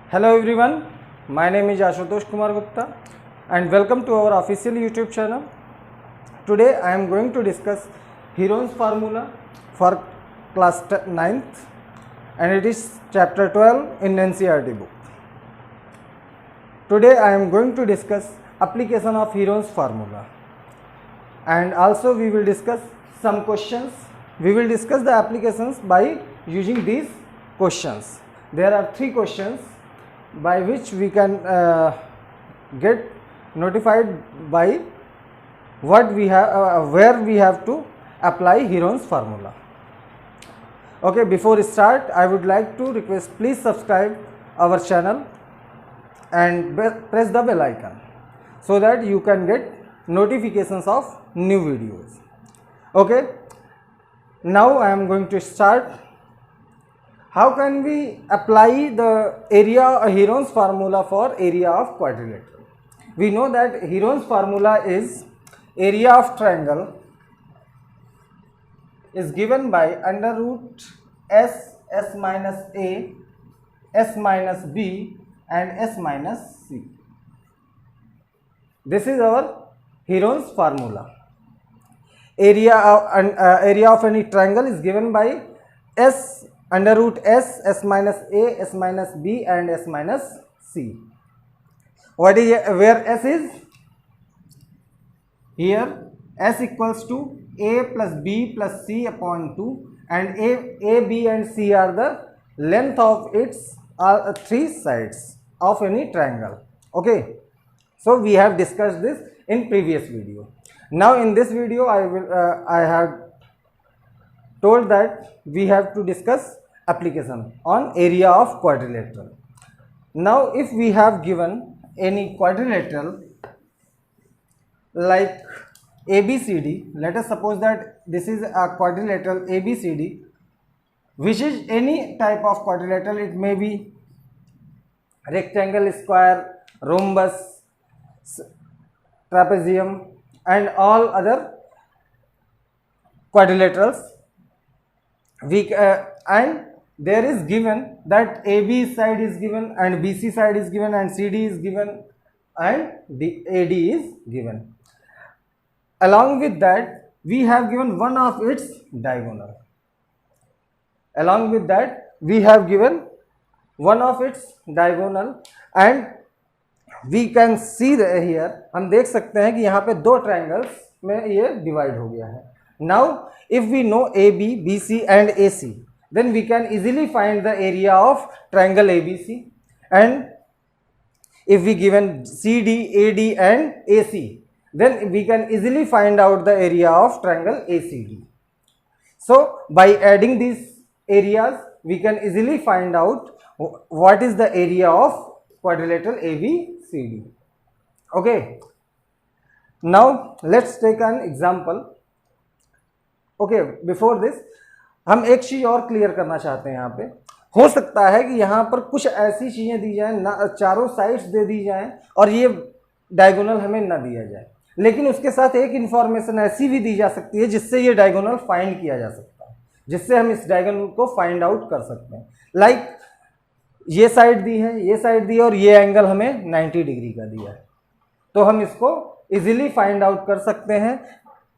Hello everyone, my name is Ashutosh Kumar Gupta and welcome to our official YouTube channel. Today I am going to discuss Heron's formula for class 9th and it is chapter 12 in NCERT book. Today I am going to discuss application of Heron's formula and also we will discuss some questions. We will discuss the applications by using these questions. There are 3 questions by which we can get notified by what we have where we have to apply Heron's formula. Okay, before start I would like to request, please subscribe our channel and press the bell icon so that you can get notifications of new videos. Okay, now I am going to start. How can we apply the Heron's formula for area of quadrilateral? We know that Heron's formula is area of triangle is given by under root s minus a, s minus b and s minus c. This is our Heron's formula. Area of any triangle is given by s under root s, s minus a, s minus b and s minus c. What is where s is? Here s equals to a plus b plus c upon 2 and a, b and c are the length of its 3 sides of any triangle. Okay, so we have discussed this in previous video. Now in this video I have told that we have to discuss application on area of quadrilateral. Now if we have given any quadrilateral like ABCD, let us suppose that this is a quadrilateral ABCD, which is any type of quadrilateral. It may be rectangle, square, rhombus, trapezium and all other quadrilaterals. And there is given that AB side is given and BC side is given and CD is given and AD is given. Along with that we have given one of its diagonal. Along with that we have given one of its diagonal and we can see here, हम देख सकते हैं कि यहाँ पे 2 triangles में ये divide हो गया है. Now if we know AB, BC and AC, then we can easily find the area of triangle ABC, and if we given CD, AD and AC, then we can easily find out the area of triangle ACD. So by adding these areas we can easily find out what is the area of quadrilateral ABCD. Okay, now let's take an example. Okay, before this हम एक चीज़ और clear करना चाहते हैं. यहाँ पे हो सकता है कि यहाँ पर कुछ ऐसी चीज़ें दी जाएं ना, चारों साइड्स दे दी जाएं और ये डायगोनल हमें ना दिया जाए, लेकिन उसके साथ एक इन्फॉर्मेशन ऐसी भी दी जा सकती है जिससे ये डायगोनल फाइंड किया जा सकता है, जिससे हम इस डायगोनल को फाइंड आउट कर सकते हैं. लाइक ये साइड दी है, ये साइड दी है और ये एंगल हमें 90 डिग्री का दिया है, तो हम इसको इजीली फाइंड आउट कर सकते हैं.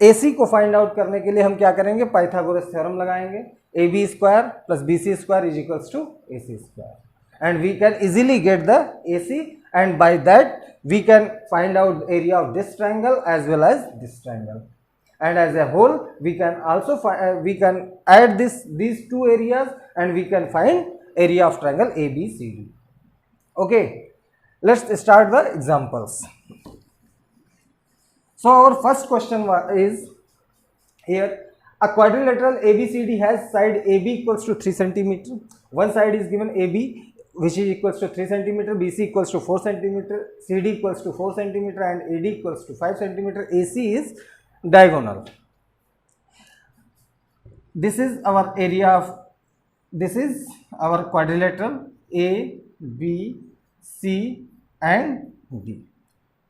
AC को फाइंड आउट करने के लिए हम क्या करेंगे, पाइथागोरस थ्योरम लगाएंगे. AB square plus BC square is equals to AC square and we can easily get the AC and by that we can find out area of this triangle as well as this triangle, and as a whole we can also we can add these 2 areas and we can find area of triangle ABCD. Okay, let's start the examples. So our first question is here, a quadrilateral ABCD has side AB equals to 3 cm. One side is given AB which is equals to 3 cm, BC equals to 4 cm, CD equals to 4 cm and AD equals to 5 cm. AC is diagonal. This is our area of, this is our quadrilateral A, B, C and D,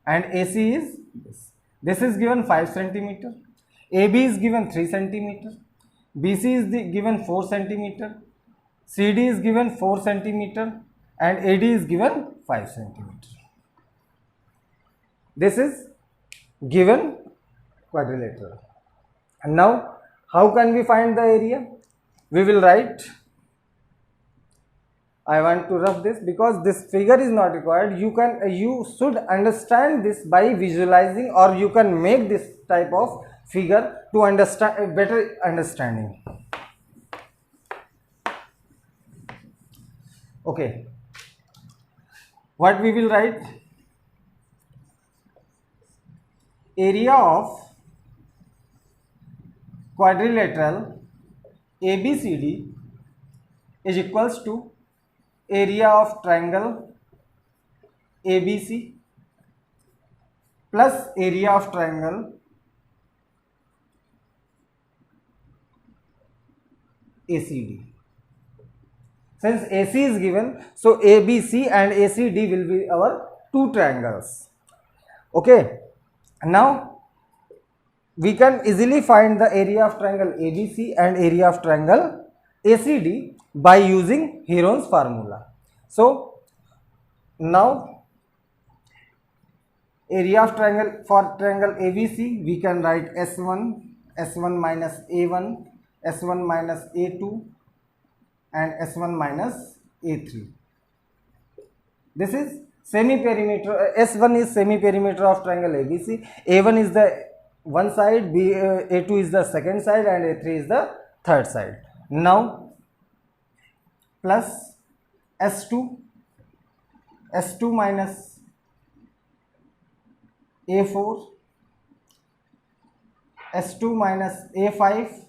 and AC is this. This is given 5 cm, AB is given 3 cm, BC is given 4 cm, CD is given 4 centimeter and AD is given 5 centimeter. This is given quadrilateral. And now how can we find the area? We will write, I want to rough this because this figure is not required. You should understand this by visualizing, or you can make this type of figure to understand a better understanding. Okay, what we will write? Area of quadrilateral ABCD is equals to area of triangle ABC plus area of triangle ACD. Since AC is given, so ABC and ACD will be our two triangles. Okay, now we can easily find the area of triangle ABC and area of triangle ACD by using Heron's formula. So now area of triangle, for triangle ABC we can write S1, S1 minus A1, S1 minus A2 and S1 minus A3. This is semi-perimeter. S1 is semi-perimeter of triangle ABC. A1 is the one side, A2 is the second side and A3 is the third side. Now plus S2, S2 minus A4, S2 minus A5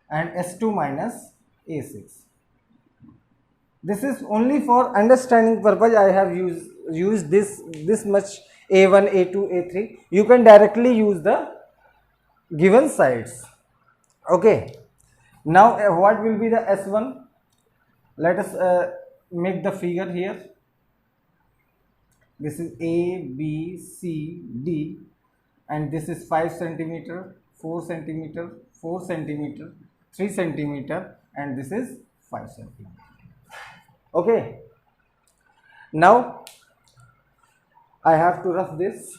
and S2 minus A6. This is only for understanding purpose. I have used this much A1, A2, A3. You can directly use the given sides. Okay. Now what will be the S1? Let us make the figure here. This is A, B, C, D, and this is 5 centimeter, 4 centimeter, 4 centimeter, 3 centimeter, and this is 5 centimeter. Okay. Now I have to rough this.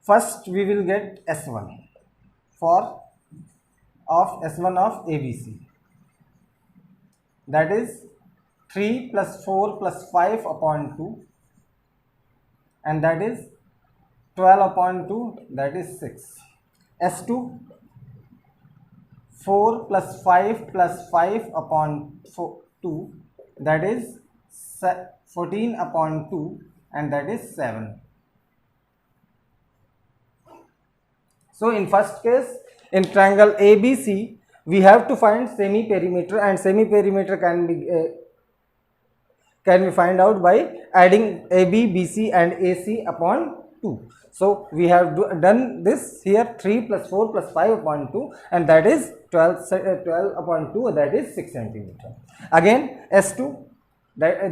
First we will get S1 for of S1 of ABC, that is 3 plus 4 plus 5 upon 2, and that is 12 upon 2, that is 6. S2 4 plus 5 plus 5 upon 2, that is 14 upon 2, and that is 7. So in first case, in triangle ABC, we have to find semi-perimeter, and semi-perimeter can be find out by adding AB, BC and AC upon 2. So we have done this here, 3 plus 4 plus 5 upon 2, and that is 12 upon 2, that is 6 centimeter. Again S2,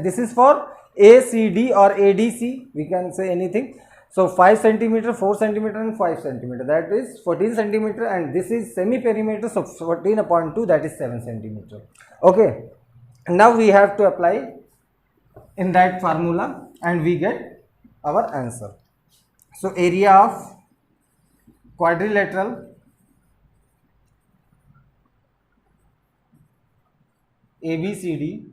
this is for ACD or ADC, we can say anything. So 5 centimeter, 4 centimeter and 5 centimeter, that is 14 centimeter, and this is semi-perimeter, so 14 upon 2, that is 7 centimeter. Okay, now we have to apply in that formula and we get our answer. So area of quadrilateral ABCD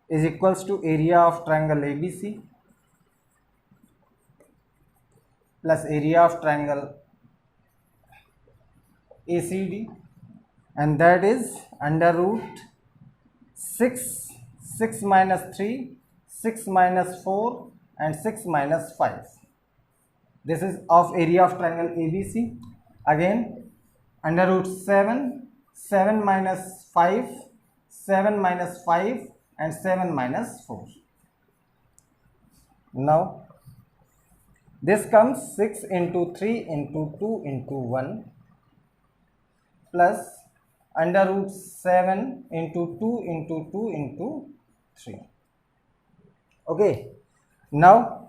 is equals to area of triangle ABC plus area of triangle ACD, and that is under root 6, 6 minus 3, 6 minus 4 and 6 minus 5. This is of area of triangle ABC. Again under root 7, 7 minus 5, 7 minus 5 and 7 minus 4. Now this comes 6 into 3 into 2 into 1 plus under root 7 into 2 into 2 into 3. Okay, now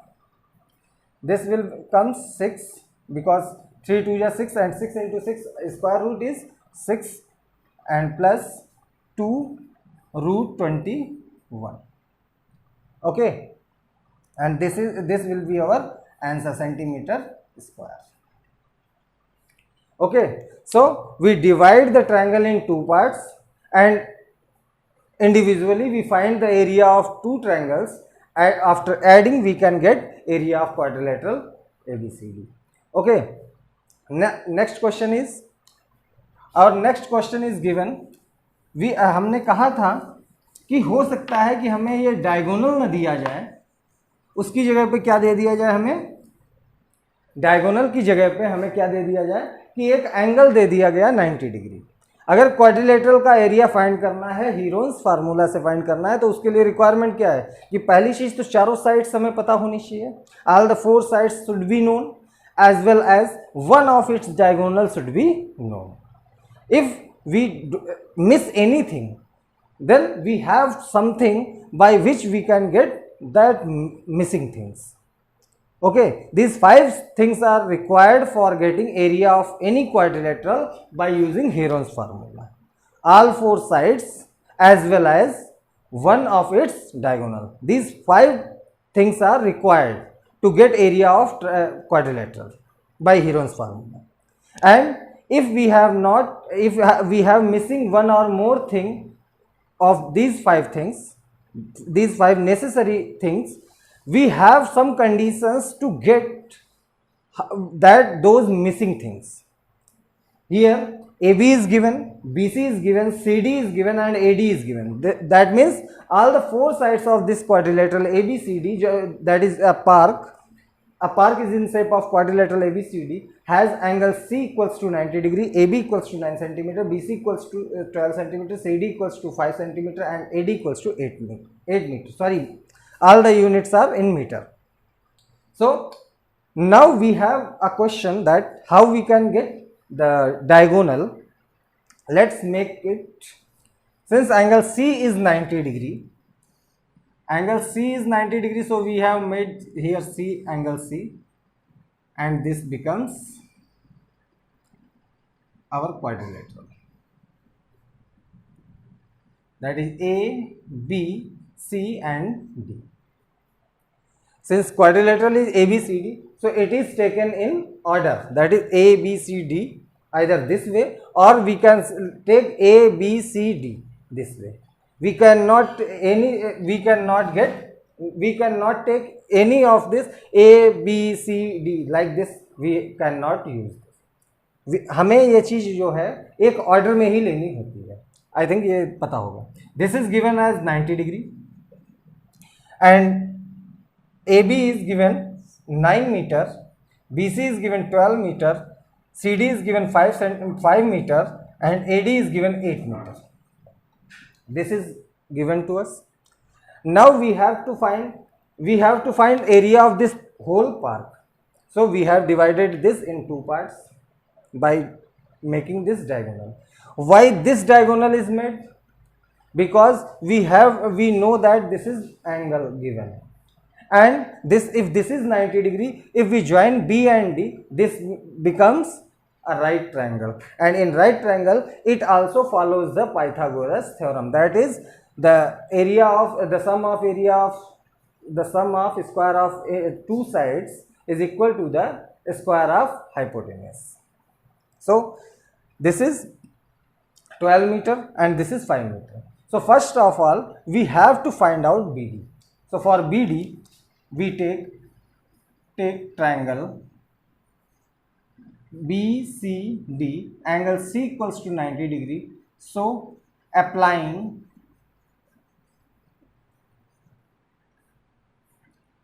this will come 6 because 3 2 is 6 and 6 into 6 square root is 6, and plus 2 root 21. Okay, and this will be our answer, centimeter square. Okay, so we divide the triangle in two parts and individually we find the area of two triangles, and after adding we can get area of quadrilateral ABCD. Okay, next question is, our next question is given, हमने कहा था कि हो सकता है कि हमें ये डायगोनल न दिया जाए, उसकी जगह पे क्या दे दिया जाए, हमें डायगोनल की जगह पे हमें क्या दे दिया जाए कि एक एंगल दे दिया गया 90 डिग्री। अगर क्वाड्रिलेटरल का एरिया फाइंड करना है, हीरोन्स फार्मूला से फाइंड करना है, तो उसके लिए रिक्वायरमेंट क्या है कि पहली चीज तो चारों साइड्स हमें पता होनी चाहिए, all the four sides should be known as well as one of its diagonal should be known. If we miss anything, then we have something by which we can get that missing things. Okay, these 5 things are required for getting area of any quadrilateral by using Heron's formula. All 4 sides as well as one of its diagonal. These 5 things are required to get area of quadrilateral by Heron's formula. And if we have not, if we have missing one or more thing of these 5 things, these 5 necessary things, we have some conditions to get that those missing things. Here AB is given, BC is given, CD is given and AD is given. That means all the 4 sides of this quadrilateral ABCD, that is a park is in shape of quadrilateral ABCD, has angle C equals to 90 degree, AB equals to 9 centimeter, BC equals to 12 centimeter, CD equals to 5 centimeter and AD equals to 8 meter. Sorry, all the units are in meter. So now we have a question that how we can get the diagonal. Let's make it, since angle C is 90 degree, angle C is 90 degree, so we have made here C, angle C, and this becomes our quadrilateral, that is A, B, C and D. Since quadrilateral is ABCD, so it is taken in order, that is A, B, C, D, either this way, or we can take A, B, C, D this way. We cannot take any of this A, B, C, D like this, we cannot use this. हमें ये चीज जो है एक order में ही लेनी होती है, आई थिंक ये पता होगा. This is given as 90 degree and AB is given 9 meter, BC is given 12 meter, CD is given 5 meter and AD is given 8 meter. This is given to us. Now we have to find area of this whole park. So we have divided this in 2 parts by making this diagonal. Why this diagonal is made? Because we know that this is angle given, and this, if this is 90 degree, if we join B and D, this becomes a right triangle, and in right triangle it also follows the Pythagoras theorem, that is the area of the sum of square of 2 sides is equal to the square of hypotenuse. So this is 12 meter and this is 5 meter. So first of all we have to find out BD. So for BD we take triangle BCD, angle C equals to 90 degree. So applying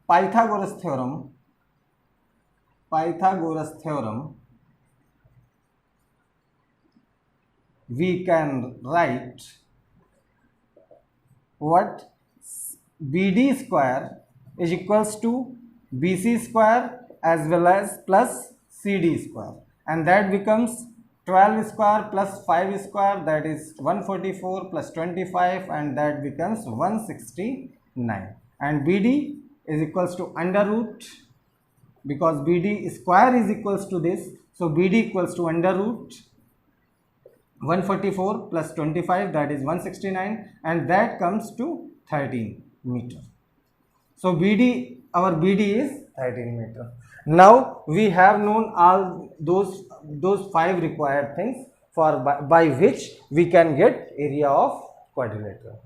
Pythagoras theorem, we can write what BD square is equals to BC square as well as plus CD square, and that becomes 12 square plus 5 square, that is 144 plus 25, and that becomes 169, and BD is equals to under root, because BD square is equals to this, so BD equals to under root 144 plus 25, that is 169, and that comes to 13 meter. So BD, our BD is 13 meter. Now we have known all those 5 required things for by which we can get area of quadrilateral.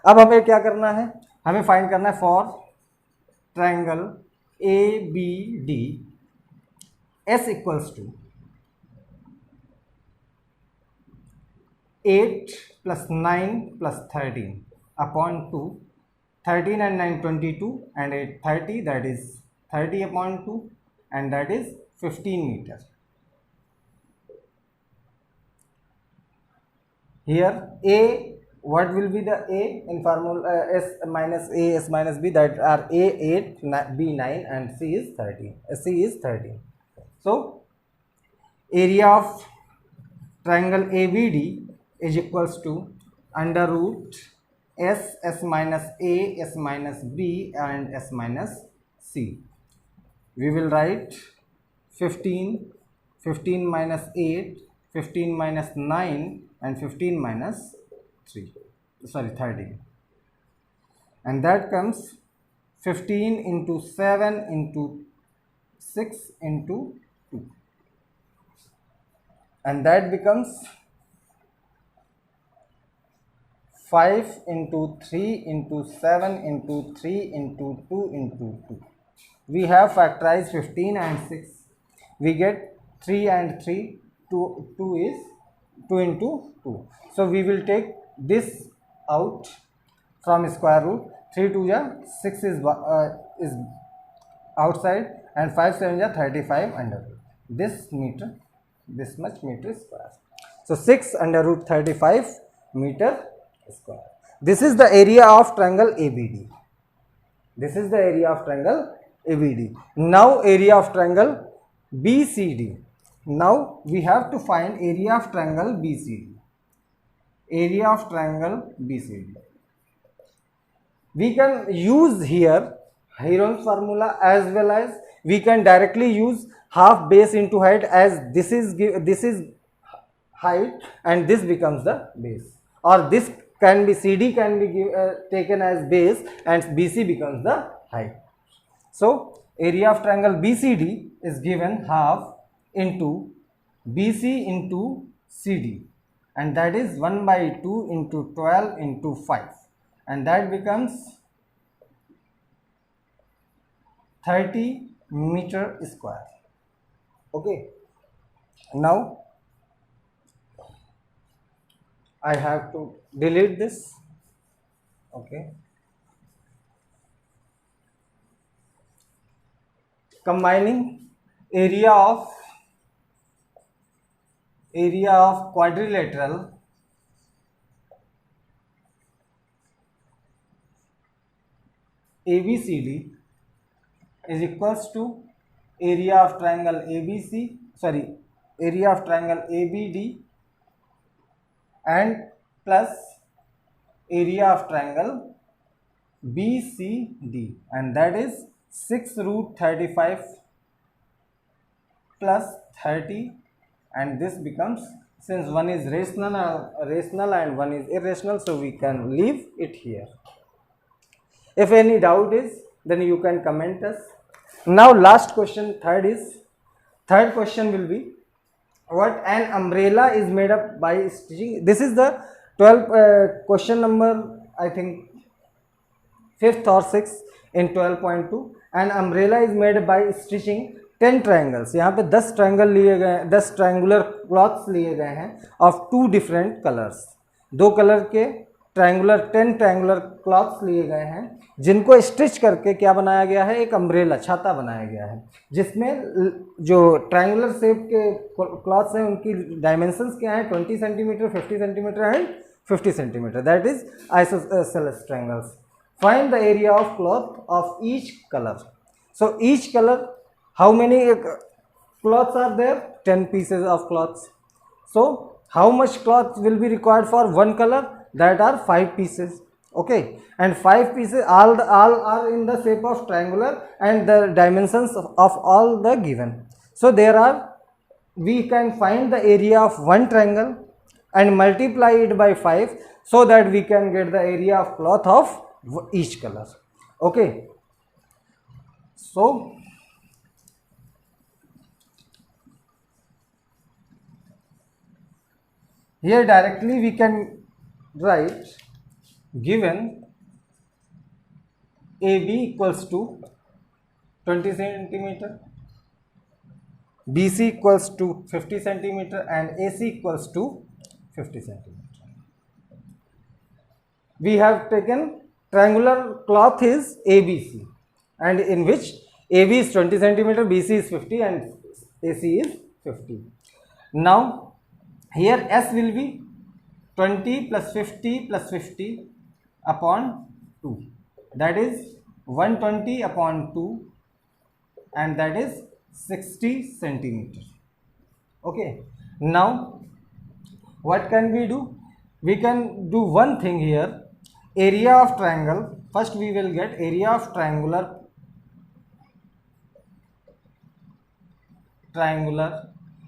अब हमें क्या करना है, हमें find करना है for triangle ABD S equals to 8 plus 9 plus 13 upon 2. 13 and 9 22 and 8 30, that is 30 upon 2, and that is 15 meter. Here A, what will be the A in formula? S minus A, S minus B, that are A 8, B 9, and C is 30. C is 30. So area of triangle ABD is equals to under root S, S minus A, S minus B, and S minus C. We will write 15, 15 minus 8, 15 minus 9, and 15 minus 3, sorry 13. And that comes 15 into 7 into 6 into 2. And that becomes 5 into 3 into 7 into 3 into 2 into 2. We have factorized 15 and 6. We get 3 and 3. 2 is 2 into 2. So we will take this out from square root. 3 2 ja 6 is outside, and 5 7 ja 35 under root. This meter, this much meter square. So 6 under root 35 meter square. This is the area of triangle ABD. This is the area of triangle ABD. Now area of triangle BCD. Now we have to find area of triangle BCD. Area of triangle BCD. We can use here Heron's formula, as well as we can directly use half base into height, as this is height and this becomes the base, or this can be CD can be taken as base and BC becomes the height. So area of triangle BCD is given half into BC into CD, and that is 1 by 2 into 12 into 5, and that becomes 30 meter square. Okay, now I have to delete this. Okay, combining area of quadrilateral ABCD is equals to area of triangle ABC, sorry, area of triangle ABD and plus area of triangle BCD, and that is 6 root 35 plus 30, and this becomes, since one is rational and one is irrational, so we can leave it here. If any doubt is, then you can comment us. Now last question, third question will be, what an umbrella is made up by stitching. This is the 12th question number, I think 5th or 6th in 12.2. An umbrella is made by stitching 10 triangles. यहाँ पे 10 triangle लिए गए, 10 triangular clothes लिए गए हैं of 2 different colours. 2 colour के triangular 10 triangular clothes लिए गए हैं, जिनको स्टिच करके क्या बनाया गया है, एक अम्ब्रेला, छाता बनाया गया है, जिसमें जो ट्रायंगुलर शेप के क्लॉथ्स हैं उनकी डायमेंशंस क्या हैं, 20 centimetre, 50 centimetre and 50 centimetre. That is isosceles triangles. Find the area of cloth of each colour. So each colour, how many cloths are there? 10 pieces of cloths. So how much cloth will be required for one color? That are 5 pieces. Okay, and 5 pieces all are in the shape of triangular, and the dimensions of all the given. So there are, we can find the area of one triangle, and multiply it by 5 so that we can get the area of cloth of each color. Okay, so here directly we can write given AB equals to 20 centimeter, BC equals to 50 centimeter and AC equals to 50 centimeter. We have taken triangular cloth is ABC, and in which AB is 20 centimeter, BC is 50 and AC is 50. Now here S will be 20 plus 50 plus 50 upon 2, that is 120 upon 2, and that is 60 centimeter. Okay, now what can we do? We can do one thing here. Area of triangle, first we will get area of triangular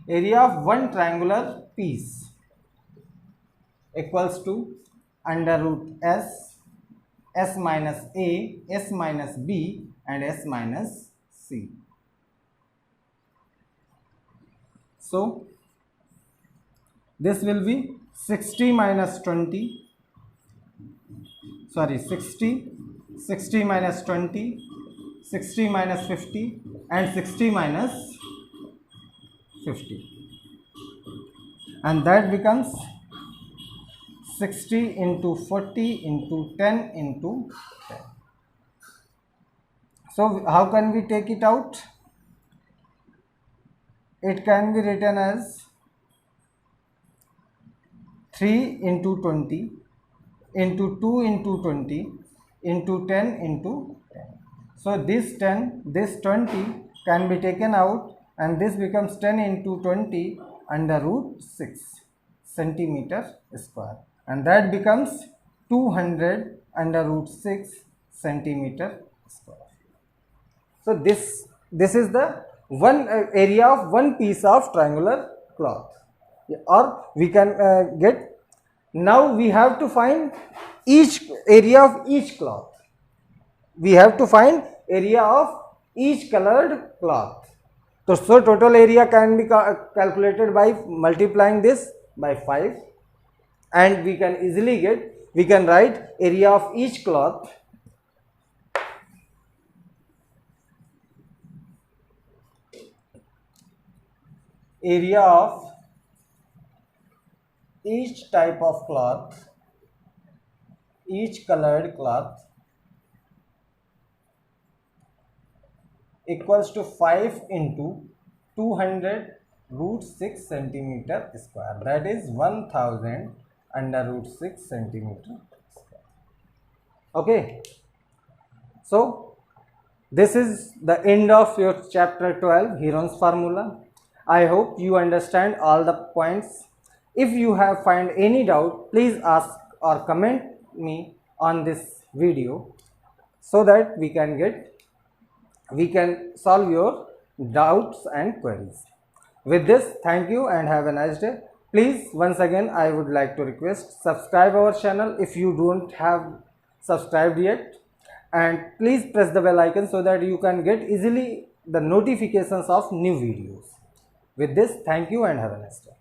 area of one triangular piece equals to under root S, S minus A, S minus B and S minus C. So this will be 60 minus 20, sorry 60, 60 minus 20, 60 minus 50 and 60 minus 50, and that becomes 60 into 40 into 10 into 10. So how can we take it out? It can be written as 3 into 20 into 2 into 20 into 10 into 10. So this 10, this 20 can be taken out, and this becomes 10 into 20 under root 6 centimeter square, and that becomes 200 under root 6 centimeter square. So this is the one area of one piece of triangular cloth, or we can get. Now we have to find each area of each cloth. We have to find area of each colored cloth. So total area can be calculated by multiplying this by 5, and we can easily get, we can write area of each cloth area of each type of cloth, each colored cloth equals to 5 into 200 root 6 centimeter square, that is 1000 under root 6 centimeter square. Okay, so this is the end of your chapter 12, Heron's formula. I hope you understand all the points. If you have find any doubt, please ask or comment me on this video so that we can solve your doubts and queries. With this, thank you and have a nice day. Please, once again I would like to request, subscribe our channel if you don't have subscribed yet, and please press the bell icon so that you can get easily the notifications of new videos. With this, thank you and have a nice day.